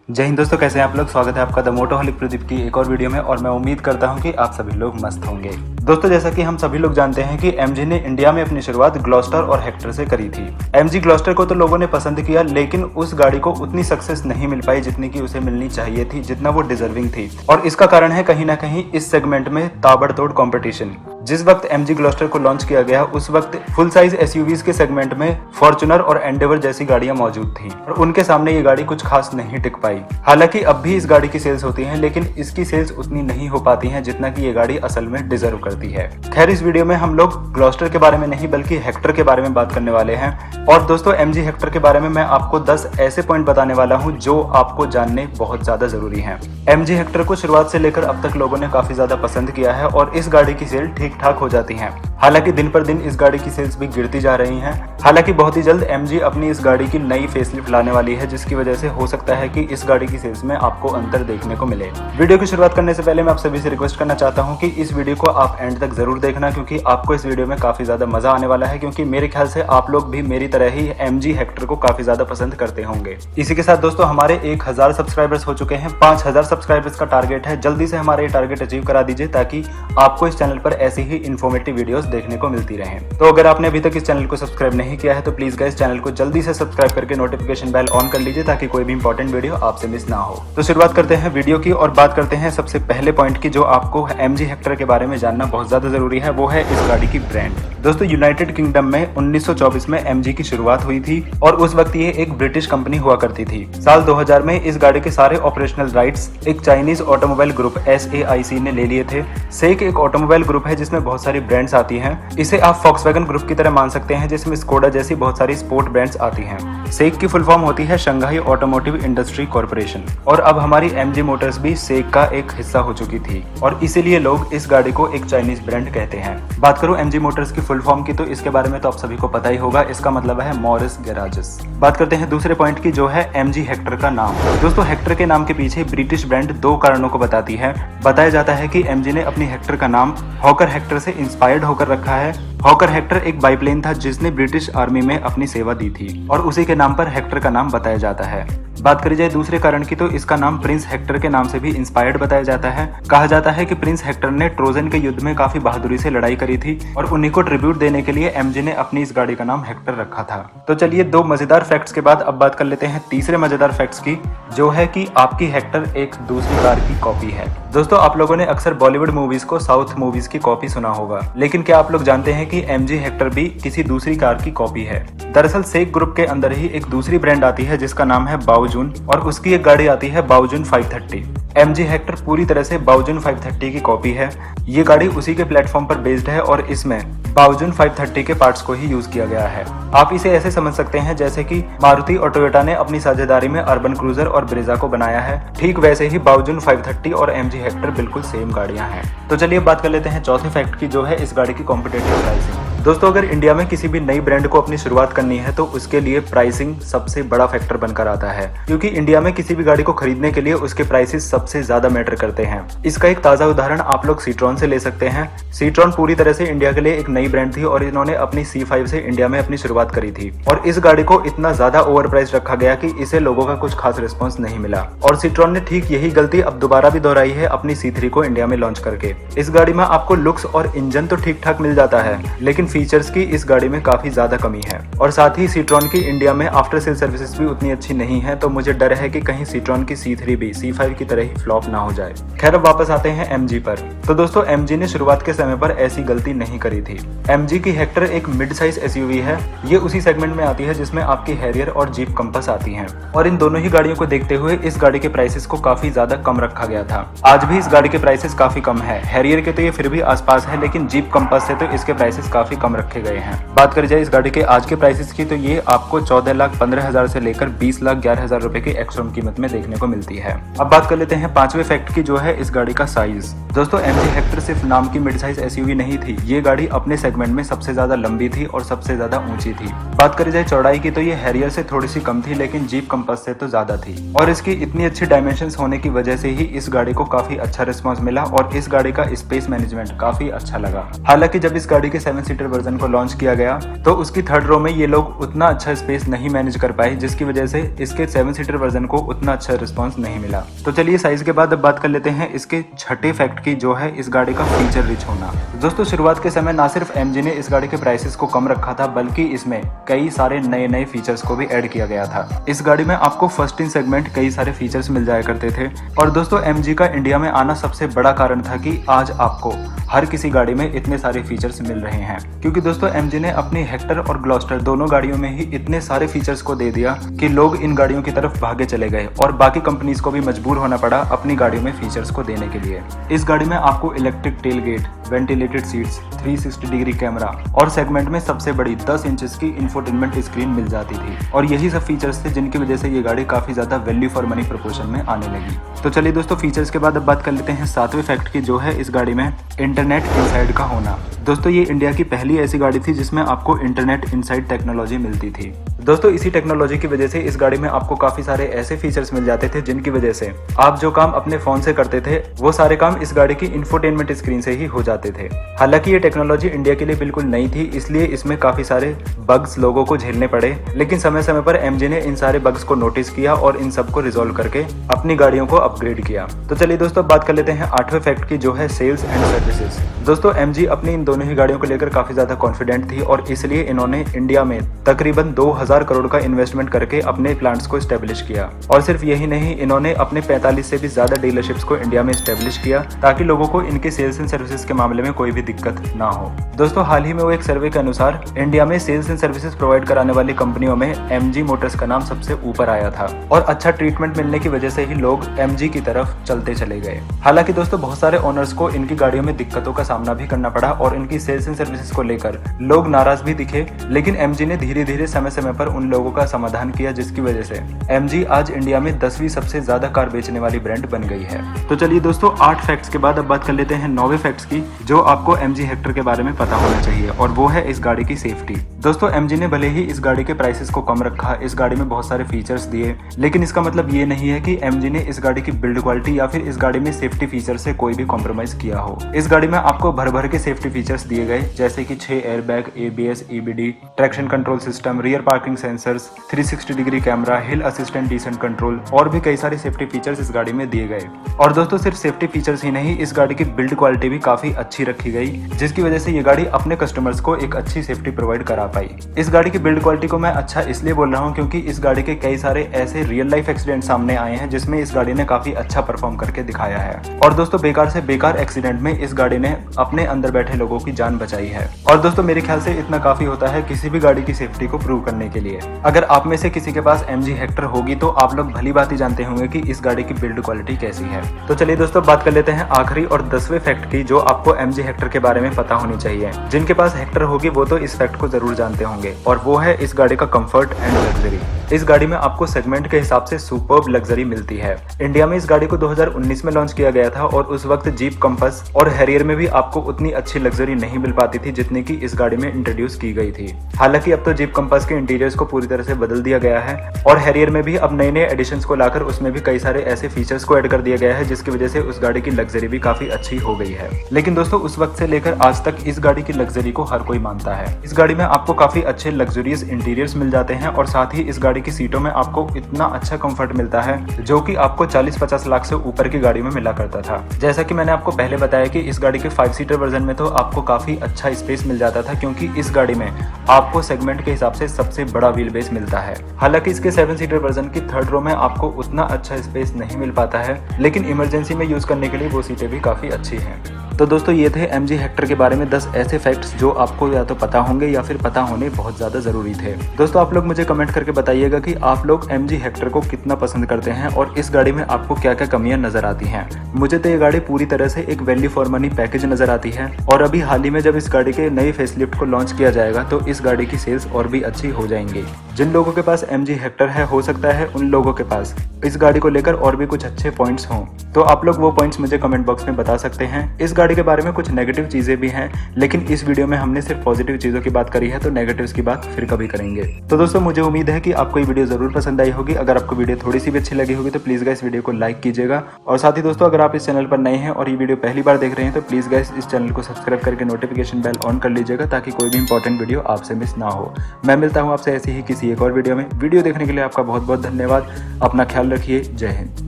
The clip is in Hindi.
जय हिंद दोस्तों, कैसे हैं आप लोग। स्वागत है आपका द मोटोहॉलिक प्रदीप की एक और वीडियो में और मैं उम्मीद करता हूं कि आप सभी लोग मस्त होंगे। दोस्तों, जैसा कि हम सभी लोग जानते हैं कि एमजी ने इंडिया में अपनी शुरुआत ग्लॉस्टर और हेक्टर से करी थी। एमजी ग्लॉस्टर को तो लोगों ने पसंद किया, लेकिन उस गाड़ी को उतनी सक्सेस नहीं मिल पाई जितनी कि उसे मिलनी चाहिए थी, जितना वो डिजर्विंग थी। और इसका कारण है कहीं ना कहीं इस सेगमेंट में ताबड़तोड़ कंपटीशन। जिस वक्त एमजी ग्लॉस्टर को लॉन्च किया गया उस वक्त फुल साइज एसयूवीज के सेगमेंट में फॉर्च्यूनर और एंडेवर जैसी गाड़ियां मौजूद थीं और उनके सामने ये गाड़ी कुछ खास नहीं टिक पाई। हालांकि अब भी इस गाड़ी की सेल्स होती हैं, लेकिन इसकी सेल्स उतनी नहीं हो पाती हैं जितना कि ये गाड़ी असल में डिजर्व करती है। खैर, इस वीडियो में हम लोग ग्लॉस्टर के बारे में नहीं बल्कि हेक्टर के बारे में बात करने वाले हैं। और दोस्तों, एमजी हेक्टर के बारे में मैं आपको 10 ऐसे पॉइंट बताने वाला हूं जो आपको जानने बहुत ज्यादा जरूरी हैं। एमजी हेक्टर को शुरुआत से लेकर अब तक लोगों ने काफी ज्यादा पसंद किया है और इस गाड़ी की सेल ठीक ठाक हो जाती है। हालांकि दिन पर दिन इस गाड़ी की सेल्स भी गिरती जा रही हैं। हालांकि बहुत ही जल्द एमजी अपनी इस गाड़ी की नई फेसलिफ्ट लाने वाली है, जिसकी वजह से हो सकता है कि इस गाड़ी की सेल्स में आपको अंतर देखने को मिले। वीडियो की शुरुआत करने से पहले मैं आप सभी से रिक्वेस्ट करना चाहता हूं कि इस वीडियो को आप एंड तक जरूर देखना, क्योंकि आपको इस वीडियो में काफी ज्यादा मजा आने वाला है। क्योंकि मेरे ख्याल से आप लोग भी मेरी तरह ही एमजी हेक्टर को काफी ज्यादा पसंद करते होंगे। इसी के साथ दोस्तों, हमारे 1000 सब्सक्राइबर्स हो चुके हैं। 5000 सब्सक्राइबर्स का टारगेट है। जल्दी से हमारे टारगेट अचीव करा दीजिए ताकि आपको इस चैनल पर ऐसी ही इन्फॉर्मेटिव वीडियोस देखने को मिलती रहे। तो अगर आपने अभी तक इस चैनल को सब्सक्राइब नहीं किया है तो प्लीज गाइस चैनल को जल्दी से सब्सक्राइब करके नोटिफिकेशन बेल ऑन कर लीजिए ताकि कोई भी इंपॉर्टेंट वीडियो आपसे मिस ना हो। तो शुरुआत करते हैं वीडियो की और बात करते हैं सबसे पहले पॉइंट की जो आपको एमजी हेक्टर के बारे में जानना बहुत ज्यादा जरूरी है, वो है इस गाड़ी की ब्रांड। दोस्तों, यूनाइटेड किंगडम में 1924 में एमजी की शुरुआत हुई थी और उस वक्त ये एक ब्रिटिश कंपनी हुआ करती थी। साल 2000 में इस गाड़ी के सारे ऑपरेशनल राइट्स एक चाइनीज ऑटोमोबाइल ग्रुप SAIC ने ले लिए थे। सेक एक ऑटोमोबाइल ग्रुप है जिसमें बहुत सारी ब्रांड्स आती हैं। इसे आप फॉक्सवैगन ग्रुप की तरह मान सकते हैं, जिसमें स्कोडा जैसी बहुत सारी स्पोर्ट ब्रांड्स आती हैं। सेक की फुल फॉर्म होती है शंघाई ऑटोमोटिव इंडस्ट्री कॉर्पोरेशन और अब हमारी एमजी मोटर्स भी सेक का एक हिस्सा हो चुकी थी और इसीलिए लोग इस गाड़ी को एक चाइनीज ब्रांड कहते हैं। बात करूं एमजी मोटर्स की फुल फॉर्म की तो इसके बारे में तो आप सभी को पता ही होगा। इसका मतलब है मॉरिस गैराजेस। बात करते हैं दूसरे पॉइंट की जो है एमजी हेक्टर का नाम। दोस्तों, हेक्टर के नाम के पीछे ब्रिटिश ब्रांड दो कारणों को बताती है। बताया जाता है कि एमजी ने अपनी हेक्टर का नाम हॉकर हेक्टर से इंस्पायर्ड होकर रखा है। हॉकर हेक्टर एक बाइप्लेन था जिसने ब्रिटिश आर्मी में अपनी सेवा दी थी और उसी के नाम पर हेक्टर का नाम बताया जाता है। बात करी जाए दूसरे कारण की तो इसका नाम प्रिंस हेक्टर के नाम से भी इंस्पायर्ड बताया जाता है। कहा जाता है कि प्रिंस हेक्टर ने ट्रोजन के युद्ध में काफी बहादुरी से लड़ाई करी थी और उन्हीं को ट्रिब्यूट देने के लिए एमजी ने अपनी इस गाड़ी का नाम हेक्टर रखा था। तो चलिए, दो मजेदार फैक्ट्स के बाद अब बात कर लेते हैं तीसरे मजेदार फैक्ट्स की, जो है कि आपकी हेक्टर एक दूसरी कार की कॉपी है। दोस्तों, आप लोगों ने अक्सर बॉलीवुड मूवीज को साउथ मूवीज की कॉपी सुना होगा, लेकिन क्या आप लोग जानते हैं कि एमजी हेक्टर भी किसी दूसरी कार की कॉपी है। दरअसल सेक ग्रुप के अंदर ही एक दूसरी ब्रांड आती है जिसका नाम है बाओजून और उसकी एक गाड़ी आती है बाओजून 530। एमजी हेक्टर पूरी तरह से बाओजून 530 की कॉपी है। ये गाड़ी उसी के प्लेटफॉर्म पर बेस्ड है और इसमें बाओजून 530 के पार्ट्स को ही यूज किया गया है। आप इसे ऐसे समझ सकते हैं जैसे कि मारुति और टोयोटा ने अपनी साझेदारी में अर्बन क्रूजर और ब्रेजा को बनाया है, ठीक वैसे ही बाओजून 530 और एमजी हेक्टर बिल्कुल सेम गाड़ियां हैं। तो चलिए बात कर लेते हैं चौथे फैक्ट की, जो है इस गाड़ी की कॉम्पिटेटिव प्राइसिंग। दोस्तों, अगर इंडिया में किसी भी नई ब्रांड को अपनी शुरुआत करनी है तो उसके लिए प्राइसिंग सबसे बड़ा फैक्टर बनकर आता है, क्योंकि इंडिया में किसी भी गाड़ी को खरीदने के लिए उसके प्राइसेस सबसे ज्यादा मैटर करते हैं। इसका एक ताजा उदाहरण आप लोग सीट्रॉन से ले सकते हैं। सीट्रॉन पूरी तरह से इंडिया के लिए एक नई ब्रांड थी और इन्होंने अपनी C5 से इंडिया में अपनी शुरुआत करी थी और इस गाड़ी को इतना ज्यादा ओवर प्राइस रखा गया कि इसे लोगों का कुछ खास रिस्पॉन्स नहीं मिला और सीट्रॉन ने ठीक यही गलती अब दोबारा भी दोहराई है अपनी C3 को इंडिया में लॉन्च करके। इस गाड़ी में आपको लुक्स और इंजन तो ठीक ठाक मिल जाता है, लेकिन फीचर्स की इस गाड़ी में काफी ज्यादा कमी है और साथ ही सीट्रॉन की इंडिया में आफ्टर सेल सर्विसेज भी उतनी अच्छी नहीं है। तो मुझे डर है कि कहीं सीट्रॉन की C3 भी C5 की तरह ही फ्लॉप ना हो जाए। खैर, अब वापस आते हैं एमजी पर। तो दोस्तों, एमजी ने शुरुआत के समय पर ऐसी गलती नहीं करी थी। एमजी की हेक्टर एक मिड साइज एसयूवी है। ये उसी सेगमेंट में आती है जिसमें आपकी हैरियर और जीप कंपास आती हैं और इन दोनों ही गाड़ियों को देखते हुए इस गाड़ी के प्राइसेस को काफी ज्यादा कम रखा गया था। आज भी इस गाड़ी के प्राइसेस काफी कम है। हैरियर के तो ये फिर भी आसपास है, लेकिन जीप कंपास से तो इसके प्राइसेस काफी कम रखे गए हैं। बात करी जाए इस गाड़ी के आज के प्राइसेस की तो ये आपको 14,15,000 से लेकर 20,11,000 रुपए की एक्स-शोरूम कीमत में देखने को मिलती है। अब बात कर लेते हैं पांचवें फैक्ट की, जो है इस गाड़ी का साइज। दोस्तों, एमजी हेक्टर सिर्फ नाम की मिड साइज एसयूवी नहीं थी। ये गाड़ी अपने सेगमेंट में सबसे ज्यादा लंबी थी और सबसे ज्यादा ऊंची थी। बात करी जाए चौड़ाई की तो ये हैरियर से थोड़ी सी कम थी, लेकिन जीप कंपास से तो ज्यादा थी और इसकी इतनी अच्छी डायमेंशंस होने की वजह से ही इस गाड़ी को काफी अच्छा रिस्पॉन्स मिला और इस गाड़ी का स्पेस मैनेजमेंट काफी अच्छा लगा। हालांकि जब इस गाड़ी के 7 सीटर वर्जन को लॉन्च किया गया तो उसकी थर्ड रो में ये लोग उतना अच्छा स्पेस नहीं मैनेज कर पाए, जिसकी वजह से इसके 7 सीटर वर्जन को उतना अच्छा रिस्पांस नहीं मिला। तो चलिए साइज के बाद अब बात कर लेते हैं इसके छठे फैक्ट की, जो है इस गाड़ी का फीचर रिच होना। दोस्तों शुरुआत के समय ना सिर्फ एमजी ने इस गाड़ी के प्राइसेस को कम रखा था, बल्कि इसमें कई सारे नए नए फीचर्स को भी ऐड किया गया था। इस गाड़ी में आपको फर्स्ट इन सेगमेंट कई सारे फीचर्स मिल जाया करते थे। और दोस्तों एमजी का इंडिया में आना सबसे बड़ा कारण था कि आज आपको हर किसी गाड़ी में इतने सारे फीचर्स मिल रहे हैं, क्योंकि दोस्तों एमजी ने अपनी हेक्टर और ग्लॉस्टर दोनों गाड़ियों में ही इतने सारे फीचर्स को दे दिया कि लोग इन गाड़ियों की तरफ भागे चले गए और बाकी कंपनीज को भी मजबूर होना पड़ा अपनी गाड़ियों में फीचर्स को देने के लिए। इस गाड़ी में आपको electric tail gate, ventilated seats, 360 degree camera और सेगमेंट में सबसे बड़ी 10 इंचेस की इंफोटेनमेंट स्क्रीन मिल जाती थी। और यही सब फीचर्स थे जिनकी वजह से ये गाड़ी काफी ज्यादा वैल्यू फॉर मनी प्रोपोर्शन में आने लगी। तो चलिए दोस्तों फीचर्स के बाद अब बात कर लेते हैं सातवें फैक्ट की, जो है इस गाड़ी में इंटरनेट इनसाइड का होना। दोस्तों ये इंडिया की पहली ऐसी गाड़ी थी जिसमें आपको इंटरनेट इनसाइड टेक्नोलॉजी मिलती थी। दोस्तों इसी टेक्नोलॉजी की वजह से इस गाड़ी में आपको काफी सारे ऐसे फीचर्स मिल जाते थे जिनकी वजह से आप जो काम अपने फोन से करते थे वो सारे काम इस गाड़ी की इंफोटेनमेंट स्क्रीन से ही हो जाते थे। हालांकि ये टेक्नोलॉजी इंडिया के लिए बिल्कुल नई थी, इसलिए इसमें काफी सारे बग्स लोगों को झेलने पड़े, लेकिन समय समय पर एमजी ने इन सारे बग्स को नोटिस किया और इन सबको रिजोल्व करके अपनी गाड़ियों को अपग्रेड किया। तो चलिए दोस्तों बात कर लेते हैं आठवें फैक्ट की, जो है सेल्स एंड सर्विसेज। दोस्तों एमजी अपनी इन दोनों ही गाड़ियों को लेकर काफी ज्यादा कॉन्फिडेंट थी और इसलिए इन्होंने इंडिया में तकरीबन 2000 करोड़ का इन्वेस्टमेंट करके अपने प्लांट्स को स्टेब्लिश किया। और सिर्फ यही नहीं, इन्होंने अपने 45 से भी ज्यादा डीलरशिप्स को इंडिया में स्टेब्लिश किया ताकि लोगों को इनके सेल्स एंड सर्विसेज के मामले में कोई भी दिक्कत ना हो। दोस्तों हाल ही में वो एक सर्वे के अनुसार इंडिया में सेल्स एंड सर्विसेज प्रोवाइड कराने वाली कंपनियों में एमजी मोटर्स का नाम सबसे ऊपर आया था और अच्छा ट्रीटमेंट मिलने की वजह से ही लोग एमजी की तरफ चलते चले गए। हालांकि दोस्तों बहुत सारे ओनर्स को इनकी गाड़ियों में दिक्कतों का सामना भी करना पड़ा और इनकी सेल्स एंड सर्विसेज को लेकर लोग नाराज भी दिखे, लेकिन एमजी ने धीरे धीरे समय समय पर उन लोगों का समाधान किया, जिसकी वजह से एमजी आज इंडिया में 10वीं सबसे ज्यादा कार बेचने वाली ब्रांड बन गई है। तो चलिए दोस्तों 8 फैक्ट्स के बाद अब बात कर लेते हैं 9वें फैक्ट्स की, जो आपको एमजी हेक्टर के बारे में पता होना चाहिए, और वो है इस गाड़ी की सेफ्टी। दोस्तों एमजी ने भले ही इस गाड़ी के प्राइसेस को कम रखा, इस गाड़ी में बहुत सारे फीचर्स दिए, लेकिन इसका मतलब ये नहीं है कि एमजी ने इस गाड़ी की बिल्ड क्वालिटी या फिर इस गाड़ी में सेफ्टी फीचर से कोई भी कॉम्प्रोमाइज किया हो। इस गाड़ी में आपको भर भर के सेफ्टी फीचर्स दिए गए, जैसे कि 6 airbag, ABS, EBD, traction control system, rear parking sensors, 360 degree camera, hill assistant descent control और भी कई सारे सेफ्टी फीचर्स इस गाड़ी में दिए गए। और दोस्तों सिर्फ सेफ्टी फीचर्स ही नहीं, इस गाड़ी की बिल्ड क्वालिटी भी काफी अच्छी रखी गई, जिसकी वजह से ये गाड़ी अपने कस्टमर्स को एक अच्छी सेफ्टी प्रोवाइड करा पाई। इस गाड़ी की बिल्ड क्वालिटी को मैं अच्छा इसलिए बोल रहा हूँ क्योंकि इस गाड़ी के कई सारे ऐसे रियल लाइफ एक्सीडेंट सामने आए हैं जिसमें इस गाड़ी ने काफी अच्छा परफॉर्म करके दिखाया है। और दोस्तों बेकार से बेकार एक्सीडेंट में इस गाड़ी ने अपने अंदर बैठे लोगों की जान बचाई है। और दोस्तों मेरे ख्याल से इतना काफी होता है किसी भी गाड़ी की सेफ्टी को प्रूव करने के लिए। अगर आप में से किसी के पास एमजी हेक्टर होगी तो आप लोग भली बात ही जानते होंगे कि इस गाड़ी की बिल्ड क्वालिटी कैसी है। तो चलिए दोस्तों बात कर लेते हैं आखिरी और 10वें फैक्ट की, जो आपको एमजी हेक्टर के बारे में पता होनी चाहिए। जिनके पास हेक्टर होगी वो तो इस फैक्ट को जरूर जानते होंगे, और वो है इस गाड़ी का कंफर्ट एंड लग्जरी। इस गाड़ी में आपको सेगमेंट के हिसाब से सुपर्ब लग्जरी मिलती है। इंडिया में इस गाड़ी को 2019 में लॉन्च किया गया था और उस वक्त जीप कंपास और हैरियर में भी आपको उतनी अच्छी लग्जरी नहीं मिल पाती थी जितनी की इस गाड़ी में इंट्रोड्यूस की गई थी। हालांकि अब तो जीप कंपास के इंटीरियर्स को पूरी तरह से बदल दिया गया है और हैरियर में भी अब नए नए एडिशंस को लाकर उसमें भी कई सारे ऐसे फीचर्स को ऐड कर दिया गया है, जिसकी वजह से उस गाड़ी की लग्जरी भी काफी अच्छी हो गई है। लेकिन दोस्तों उस वक्त से लेकर आज तक इस गाड़ी की लग्जरी को हर कोई मानता है। इस गाड़ी में आपको काफी अच्छे लग्जरियस इंटीरियर्स मिल जाते हैं और साथ ही इस गाड़ी की सीटों में आपको इतना अच्छा कंफर्ट मिलता है जो कि आपको 40-50 लाख से ऊपर की गाड़ी में मिला करता था। जैसा कि मैंने आपको पहले बताया कि इस गाड़ी के 5 सीटर वर्जन में तो आपको काफी अच्छा स्पेस मिल जाता था, क्योंकि इस गाड़ी में आपको सेगमेंट के हिसाब से सबसे बड़ा व्हील बेस मिलता है। हालांकि इसके 7 सीटर वर्जन की थर्ड रो में आपको उतना अच्छा स्पेस नहीं मिल पाता है, लेकिन इमरजेंसी में यूज करने के लिए वो सीटें भी काफी अच्छी हैं। तो दोस्तों ये थे एमजी हेक्टर के बारे में 10 ऐसे फैक्ट्स जो आपको या तो पता होंगे या फिर पता होने बहुत ज्यादा जरूरी थे। दोस्तों आप लोग मुझे कमेंट करके बताइएगा कि आप लोग एमजी हेक्टर को कितना पसंद करते हैं और इस गाड़ी में आपको क्या क्या कमियां नजर आती हैं। मुझे तो ये गाड़ी पूरी तरह से एक वैल्यू फॉर मनी पैकेज नजर आती है और अभी हाल ही में जब इस गाड़ी के नई फेसलिफ्ट को लॉन्च किया जाएगा तो इस गाड़ी की सेल्स और भी अच्छी हो जाएंगी। जिन लोगों के पास एमजी हेक्टर है हो सकता है उन लोगों के पास इस गाड़ी को लेकर और भी कुछ अच्छे पॉइंट्स हों, तो आप लोग वो पॉइंट्स मुझे कमेंट बॉक्स में बता सकते हैं। इस गाड़ी के बारे में कुछ नेगेटिव चीज़ें भी हैं, लेकिन इस वीडियो में हमने सिर्फ पॉजिटिव चीज़ों की बात करी है, तो नेगेटिव्स की बात फिर कभी करेंगे। तो दोस्तों मुझे उम्मीद है कि आपको ये वीडियो ज़रूर पसंद आई होगी। अगर आपको वीडियो थोड़ी सी भी अच्छी लगी होगी तो प्लीज़ गाइस वीडियो को लाइक कीजिएगा। और साथ ही दोस्तों अगर आप इस चैनल पर नए हैं और ये वीडियो पहली बार देख रहे हैं तो प्लीज़ गाइस इस चैनल को सब्सक्राइब करके नोटिफिकेशन बेल ऑन कर लीजिएगा, ताकि कोई भी इंपॉर्टेंट वीडियो आपसे मिस ना हो। मैं मिलता हूँ आपसे ऐसे ही किसी एक और वीडियो में। वीडियो देखने के लिए आपका बहुत बहुत धन्यवाद। अपना ख्याल रखिए। जय हिंद।